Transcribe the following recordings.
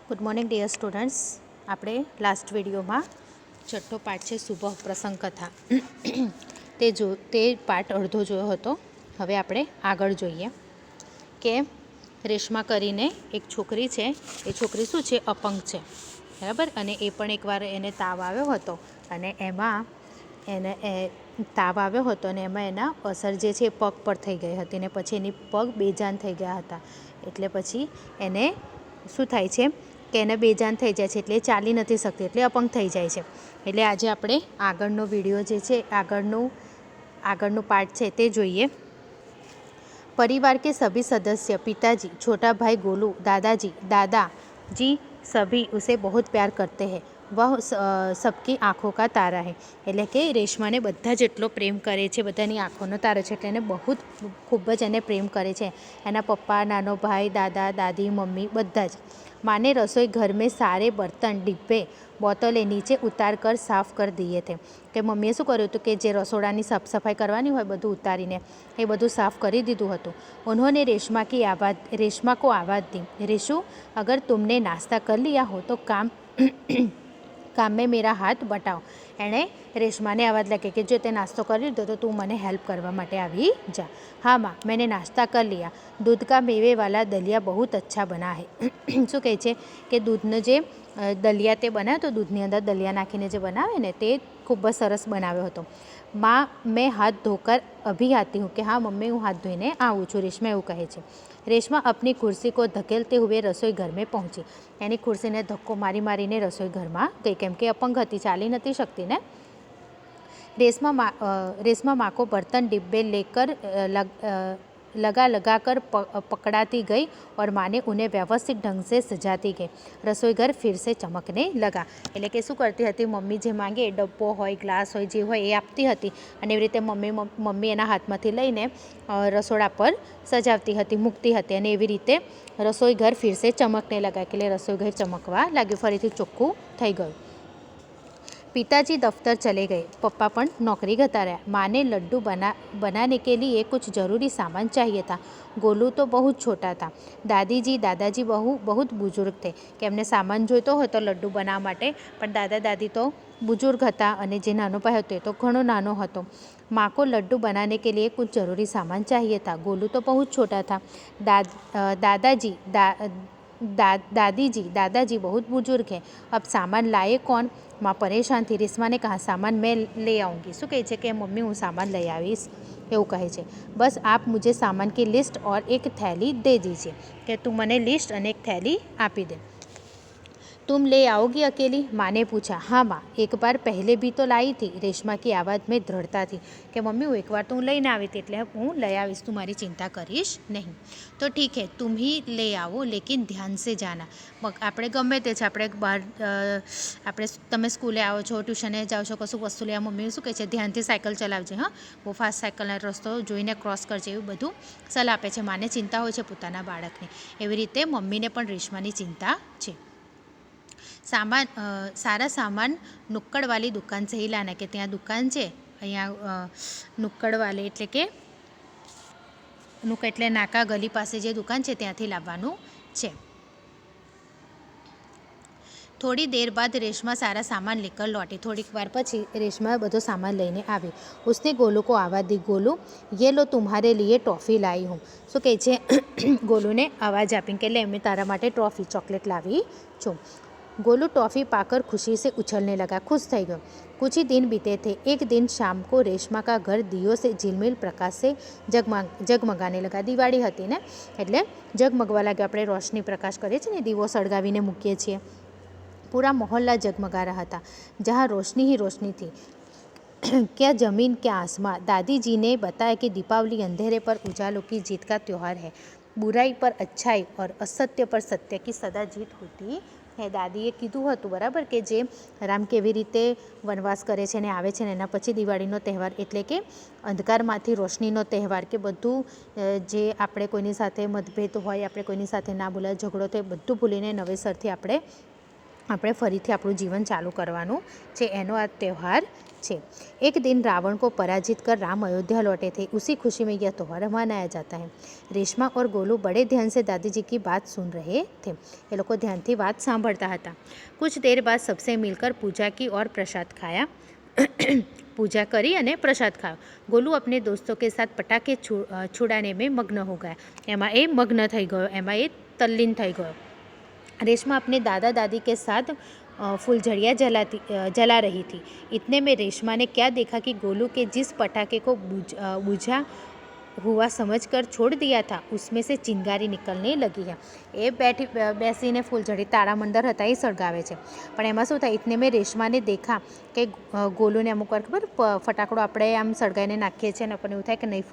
Good morning dear students. આપણે last વિડીયોમાં છઠ્ઠો પાઠ છે શુભ પ્રસંગ કથા તે પાઠ અડધો જોયો હતો. હવે આપણે આગળ જોઈએ કે રેશમા કરીને એક છોકરી છે. એ છોકરી શું છે, અપંગ છે, બરાબર. અને એ પણ એકવાર એને તાવ આવ્યો હતો અને એમાં એના અસર જે છે પગ પર થઈ ગઈ હતી ને પછી એની પગ બેજાન થઈ ગયા હતા. એટલે પછી એને શું થાય છે કે એને બેજાન થઈ જાય છે, એટલે ચાલી નથી શકતી, એટલે અપંગ થઈ જાય છે. એટલે આજે આપણે આગળનો વિડીયો જે છે, આગળનું પાર્ટ છે તે જોઈએ. परिवार के सभी सदस्य, पिताजी, छोटा भाई गोलू, दादाजी सभी उसे बहुत प्यार करते हैं. वह सबकी आँखों का तारा है. એટલે કે રેશમાને બધા જ એટલો પ્રેમ કરે છે, બધાની આંખોનો તારો છે, એટલે એને ખૂબ જ એને પ્રેમ કરે છે. એના પપ્પા, નાનો ભાઈ, દાદા, દાદી, મમ્મી બધા જ. माँ ने रसोई घर में सारे बर्तन, डिब्बे, बोतलें नीचे उतार कर साफ कर दिए थे. કે મમ્મીએ શું કર્યું હતું કે જે રસોડાની સાફ સફાઈ કરવાની હોય બધું ઉતારીને એ બધું સાફ કરી દીધું હતું. उन्होंने रेशमा को आवाज़ दी, रेशु, अगर तुमने नाश्ता कर लिया हो तो काम में मेरा हाथ बटाओ. એણે રેશમાને આવાજ લાગી કે જો તે નાસ્તો કરી લીધો તો તું મને હેલ્પ કરવા માટે આવી જા. हाँ माँ, मैंने नाश्ता कर लिया. दूध का मेवे वाला दलिया बहुत अच्छा बना है. શું કહે છે કે દૂધનો જે દલિયા તે બનાવ્યો તો દૂધની અંદર દલિયા નાખીને જે બનાવે ને તે ખૂબ જ સરસ બનાવ્યો હતો. माँ, मैं हाथ धोकर अभी आती हूँ. કે હા મમ્મી, હું હાથ ધોઈને આવું છું, રેશમા એવું કહે છે. રેશમા अपनी कुर्सी को धकेलते हुए रसोई घर में पहुंची. એની ખુરશીને ધક્કો मारीने रसोई घરમાં ગઈ, કેમ કે અપંગ હતી, ચાલી નથી શકતી ને. रेशमा माँ को बर्तन डिब्बे लेकर लगा कर पकड़ाती गई और माँ ने उन्हें व्यवस्थित ढंग से सजाती गई. रसोई घर फिर से चमकने लगा. એટલે કે શું કરતી હતી, મમ્મી જે માંગે એ ડબ્બો હોય, ગ્લાસ હોય, જે હોય એ આપતી હતી અને એવી રીતે મમ્મી એના હાથમાંથી લઈને રસોડા પર સજાવતી હતી, મૂકતી હતી. અને એવી રીતે રસોઈ ઘર ફિર સે ચમકને લગા, એટલે રસોઈ ઘર ચમકવા લાગ્યું, ફરીથી ચોખ્ખું થઈ ગયું. पिताजी दफ्तर चले गए. पप्पा पण नौकरी गता रहा. माँ ने लड्डू बनाने के लिए कुछ ज़रूरी सामान चाहिए था. गोलू तो बहुत छोटा था. दादाजी बहुत बुजुर्ग थे કે એમને સામાન જોઈતો હતો લડ્ડુ બનાવવા માટે, પણ દાદા દાદી તો बुजुर्ग હતા અને જે નાનો ભાઈ હતો એ તો ઘણો નાનો હતો. माँ को लड्डू बनाने के लिए कुछ ज़रूरी सामान चाहिए था. गोलू तो बहुत छोटा था. दादाजी बहुत बुजुर्ग है. अब सामान लाए कौन? माँ परेशान थी. रेशमा ने कहा, सामान मैं ले आऊँगी. શું કહે છે કે મમ્મી હું સામાન લઈ આવીશ એવું કહે છે. બસ आप मुझे सामान की लिस्ट और एक थैली दे दीजिए. કે તું મને લિસ્ટ અને એક થેલી આપી દે. तुम ले आओगी अकेली? माँ ने पूछा. हाँ माँ, एक बार पहले भी तो लाई थी. रेशमा की आवाज़ में दृढ़ता थी. कि मम्मी હું એકવાર તો હું લઈને આવી હતી, એટલે હું લઈ આવીશ, તું મારી ચિંતા કરીશ નહીં. તો ઠીક હે, तुम ही ले आओ लेकिन ध्यान से जाना. આપણે ગમે તે છે, આપણે તમે સ્કૂલે આવો છો, ટ્યુશને જાઓ છો, કશું વસ્તુ લેવા, મમ્મી શું કહે છે, ધ્યાનથી સાયકલ ચલાવજે, હા, બહુ ફાસ્ટ સાયકલનો રસ્તો જોઈને ક્રોસ કરજે, એવું બધું સલાહ આપે છે. માને ચિંતા હોય છે પોતાના બાળકની, એવી રીતે મમ્મીને પણ રેશમાની ચિંતા છે. સારા સામાન નુક્કડવાલી દુકાન से ही लाना. કે ત્યાં દુકાન છે અહીંયા નુક્કડવાલી એટલે કે એટલે નાકા ગલી પાસે જે દુકાન છે ત્યાંથી લાવવાનું છે. થોડી देर बाद रेशमा सारा सामान लेकर लौटी. થોડીક વાર પછી રેશમા બધો સામાન લઈને આવી. उसने गोलू को आवाज़ दी, गोलू ये लो तुम्हारे लिए टॉफ़ी लाई हूँ. શું કહે છે, ગોલુને અવાજ આપી કે લે, મેં તારા માટે ટ્રોફી ચોકલેટ લાવી છું. गोलू टॉफ़ी पाकर खुशी से उछलने लगा, खुश થઈ ગયો. कुछ ही दिन बीते थे. एक दिन शाम को रेशमा का घर दियो से झिलमिल प्रकाश से जगमगाने लगा. દિવાળી હતી ને એટલે જગમગવા લાગ્યો. આપણે રોશની પ્રકાશ કરીએ છીએ ને, દીવો સળગાવીને મૂકીએ છીએ. पूरा मोहल्ला जगमगा रहा था. जहाँ रोशनी ही रोशनी थी. क्या ज़मीन क्या आसमां. दादी जी ने बताया कि दीपावली अंधेरे पर उजालों की जीत का त्यौहार है. बुराई पर अच्छाई और असत्य पर सत्य की सदा जीत होती है. દાદીએ કીધું હતું, બરાબર, કે જે રામ કેવી રીતે વનવાસ કરે છે ને આવે છે ને એના પછી દિવાળીનો તહેવાર, એટલે કે અંધકારમાંથી રોશનીનો તહેવાર. કે બધું જે આપણે કોઈની સાથે મતભેદ હોય, આપણે કોઈની સાથે ના બોલાય, ઝઘડો થાય, બધું ભૂલીને નવેસરથી આપણે આપણે ફરીથી આપણું જીવન ચાલુ કરવાનું છે, એનો આ त्यौहार છે। एक दिन रावण को पराजित कर राम अयोध्या लौटे थे। उसी खुशी में यह त्यौहार मनाया जाता है। रेशमा और गोलू बड़े ध्यान से दादी जी की बात सुन रहे थे। ये लोग ध्यान थी बात सांभळता हता। कुछ देर बाद सबसे मिलकर पूजा की और प्रसाद खाया। पूजा करी अने प्रसाद खाओ। गोलू अपने दोस्तों के साथ पटाखे छुड़ाने में मग्न हो गया। एमा ए मग्न थई गयो, एमा ए तल्लीन थई गयो। रेशमा अपने दादा दादी के साथ फुलझड़ियाँ जला रही थी। इतने में रेशमा ने क्या देखा कि गोलू के जिस पटाखे को बुझा हुआ समझकर छोड़ दिया था, उसमें से चिंगारी निकलने लगी है। એ બેસીને ફૂલઝડી તારામંડળ હતા એ સળગાવે છે, પણ એમાં શું થાય, ઇતને મેં રેશમાને દેખા કે ગોલુને અમુક વાર ખબર ફટાકડો આપણે આમ સળગાવીને નાખીએ છીએ ને આપણને એવું થાય કે નહીં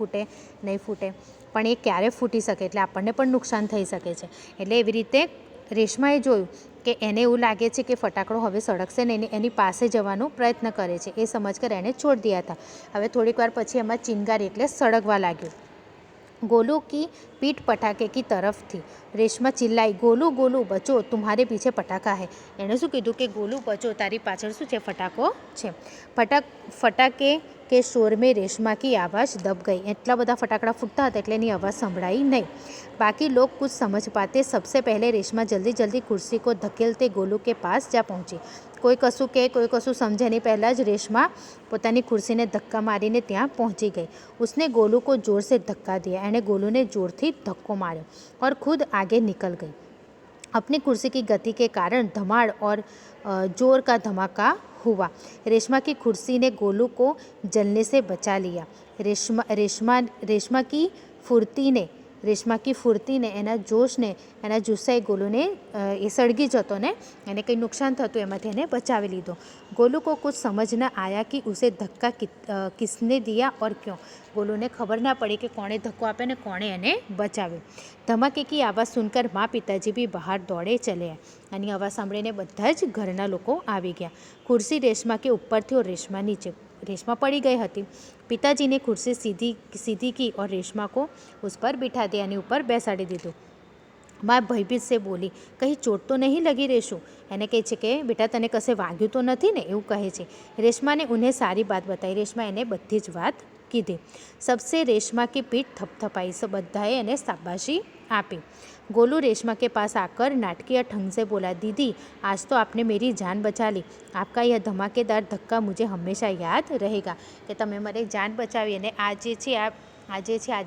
ફૂટે, પણ એ ક્યારે ફૂટી શકે, એટલે આપણને પણ નુકસાન થઈ શકે છે। એટલે એવી રીતે રેશમાએ જોયું કે એને એવું લાગે છે કે ફટાકડો હવે સળગશે ને, એની પાસે જવાનો પ્રયત્ન કરે છે। એ સમજકર એણે છોડ દિયા હતા। હવે થોડીક વાર પછી એમાં ચિનગારી એટલે સળગવા લાગ્યું। गोलू की पीठ पटाखे की तरफ थी। रेशमा चिल्लाई, गोलू गोलू बचो, तुम्हारे पीछे पटाखा है। एने शू कीधुं कि गोलू बचो, तारी पाछळ शू छे, फटाको छे। फटाके के शोर में रेशमा की आवाज़ दब गई। एटला बधा फटाकड़ा फूटता हता एटले एनी आवाज़ संभळाई नहीं। बाकी लोग कुछ समझ पाते सबसे पहले रेशमा जल्दी जल्दी कुर्सी को धकेलते गोलू के पास जा पहुँची। कोई कशुं के कोई कशुं समझे नहीं, पहला ज रेशमा पोतानी कुर्सी ने धक्का मारीने त्यां पहुँची गई। उसने गोलू को जोर से धक्का दिया। एणे गोलू ने जोरथी धक्को मार्यो और खुद आगे निकल गई। अपनी कुर्सी की गति के कारण धमाड़ और जोर का धमाका हुआ। रेशमा की कुर्सी ने गोलू को जलने से बचा लिया। रेशमा की फुर्ती ने एना जोश ने एना जुस्साए गोलूने ए सળગી जतो ने एने कई नुकसान थतुं एमांथी एने बचावी लीधो। गोलू को कुछ समझ न आया कि उसे धक्का किसने दिया और क्यों। गोलू ने खबर ना पड़ी कि कोणे धक्को आपे ने कोणे एने बचाव्यो। धमाके की आवाज़ सुनकर माँ पिताजी भी बाहर दौड़े चले आए। आनी आवाज़ सांभळीने बधा ज घरना लोको आवी गया। कुर्सी रेशमा के ऊपर थी और रेशमा नीचे। रेशमा पड़ी गई थी। पिताजी ने कुर्सी सीधी की और रेशमा को उस पर बिठा दिया, यानी ऊपर बेसाड़ी दीधું। माँ भयभीत से बोली, कहीं चोट तो नहीं लगी रेशू? એને કહે છે કે બેટા તને કશે વાગ્યું તો નથી ને, એવું કહે છે। રેશમાને ઉन्हें सारी बात बताई। रेशमा એને બધી જ વાત કીધી। सबसे रेशमा की पीठ थपथपाई। सब बधाए એને शाबाशी आपी। गोलू रेशमा के पास आकर नाटकीय ढंग से बोला, दीदी आज तो आपने मेरी जान बचा ली। आपका यह धमाकेदार धक्का मुझे हमेशा याद रहेगा। कि તમે મારી જાન બચાવી અને આજે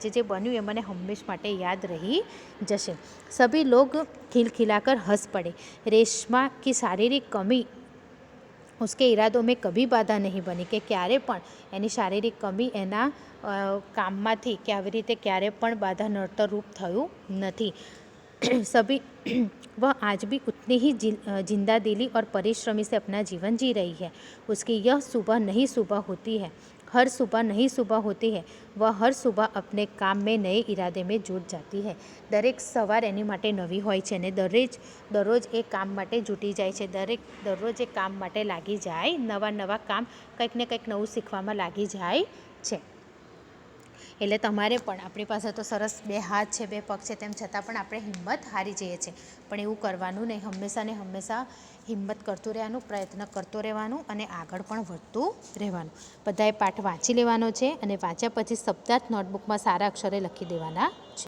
જે બન્યું એ મને હંમેશ માટે યાદ रही जैसे। सभी लोग खिलखिलाकर हंस पड़े। रेशमा की शारीरिक कमी उसके इरादों में कभी बाधा नहीं बनी। कि क्यारे पण एनी शारीरिक कमी एना काममांथी के આવી રીતે ક્યારે પણ બાધા નડતર રૂપ થયું નથી। सभी वह आज भी उतनी ही जिंदा दिली और परिश्रमी से अपना जीवन जी रही है। उसकी यह सुबह नहीं सुबह होती है, हर सुबह नहीं सुबह होती है। वह हर सुबह अपने काम में नए इरादे में जुट जाती है। दरेक सवार एनी माटे नवी होय छे ने दररोज एक काम माटे जुटी जाय छे। दररोज एक काम माटे लागी जाय, नवा काम कंईक ने कंईक नवुं शीखवामां लागी जाय छे। એટલે તમારે પણ આપણી પાસે તો સરસ બે હાથ છે, બે પગ છે, તેમ છતાં પણ આપણે હિંમત હારી જઈએ છીએ, પણ એવું કરવાનું નહીં। હંમેશા ને હંમેશા હિંમત કરતું રહેવાનું, પ્રયત્ન કરતો રહેવાનું અને આગળ પણ વધતું રહેવાનું। બધાએ પાઠ વાંચી લેવાનો છે અને વાંચ્યા પછી શબ્દાર્થ નોટબુકમાં સારા અક્ષરે લખી દેવાના છે।